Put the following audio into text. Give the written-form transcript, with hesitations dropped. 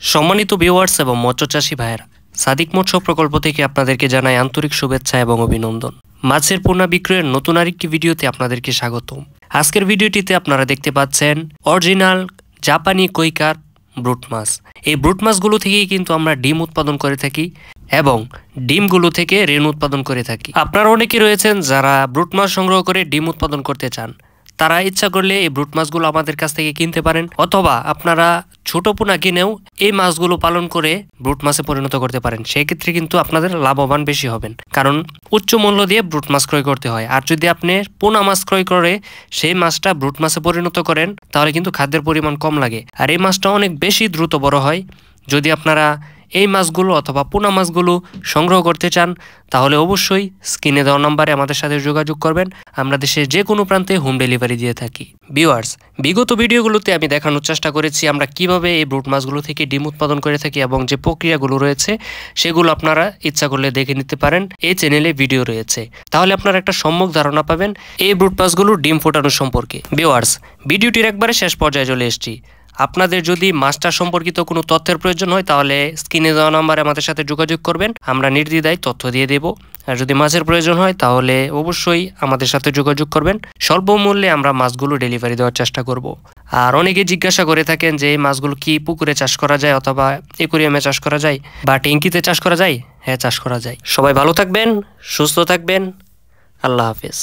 সম্মানিত ভিউয়ার্স এবং মৎস্য চাষী ভাইয়েরা, সাদিক মৎস্য প্রকল্প থেকে আপনাদেরকে জানাই আন্তরিক শুভেচ্ছা এবং অভিনন্দন। মাছের পোনা বিক্রয়ের নতুন আরেকটি ভিডিওতে আপনাদেরকে স্বাগতম। আজকের ভিডিওটিতে আপনারা দেখতে পাচ্ছেন অরিজিনাল জাপানি কই কার্প ব্রুট মাছ। এই ব্রুট মাছগুলো থেকেই কিন্তু আমরা ডিম উৎপাদন করে থাকি এবং ডিমগুলো থেকে রেণু উৎপাদন করে থাকি। আপনারা অনেকে রয়েছেন যারা ব্রুট মাছ সংগ্রহ করে ডিম উৎপাদন করতে চান। তারা ইচ্ছা করলে এই ব্রুট মাছগুলো আমাদের কাছ থেকে কিনতে পারেন, অথবা আপনারা ছোট পোনা কিনেও এই মাছগুলো পালন করে ব্রুট মাছে পরিণত করতে পারেন। সেক্ষেত্রে কিন্তু আপনাদের লাভবান বেশি হবেন, কারণ উচ্চ মূল্য দিয়ে ব্রুট মাছ ক্রয় করতে হয়। আর যদি আপনি পোনা মাছ ক্রয় করে সেই মাছটা ব্রুট মাছে পরিণত করেন, তাহলে কিন্তু খাদ্যের পরিমাণ কম লাগে আর এই মাছটা অনেক বেশি দ্রুত বড় হয়। যদি আপনারা এই মাছগুলো অথবা পোনা মাছগুলো সংগ্রহ করতে চান, তাহলে অবশ্যই স্ক্রিনে দেওয়া নম্বরে আমাদের সাথে যোগাযোগ করবেন। আমরা দেশের যে কোনো প্রান্তে হোম ডেলিভারি দিয়ে থাকি। ভিউয়ার্স, বিগত ভিডিওগুলোতে আমি দেখানোর চেষ্টা করেছি আমরা কিভাবে এই ব্রুট মাছগুলো থেকে ডিম উৎপাদন করে থাকি এবং যে প্রক্রিয়াগুলো রয়েছে সেগুলো আপনারা ইচ্ছা করলে দেখে নিতে পারেন। এই চ্যানেলে ভিডিও রয়েছে, তাহলে আপনারা একটা সম্যক ধারণা পাবেন এই ব্রুট মাছগুলোর ডিম ফোটানো সম্পর্কে। ভিউয়ার্স, ভিডিওটির একবারে শেষ পর্যায়ে চলে এসেছি। আপনাদের যদি মাছটা সম্পর্কিত কোনো তথ্যের প্রয়োজন হয়, তাহলে স্ক্রিনে দেওয়া নাম্বারে আমাদের সাথে যোগাযোগ করবেন, আমরা নির্দ্বিধায় তথ্য দিয়ে দেব। আর যদি মাছের প্রয়োজন হয়, তাহলে অবশ্যই আমাদের সাথে যোগাযোগ করবেন। স্বল্প মূল্যে আমরা মাছগুলো ডেলিভারি দেওয়ার চেষ্টা করব। আর অনেকে জিজ্ঞাসা করে থাকেন যে এই মাছগুলো কি পুকুরে চাষ করা যায় অথবা অ্যাকুরিয়ামে চাষ করা যায় বা ট্যাঙ্কিতে চাষ করা যায়? হ্যাঁ, চাষ করা যায়। সবাই ভালো থাকবেন, সুস্থ থাকবেন। আল্লাহ হাফেজ।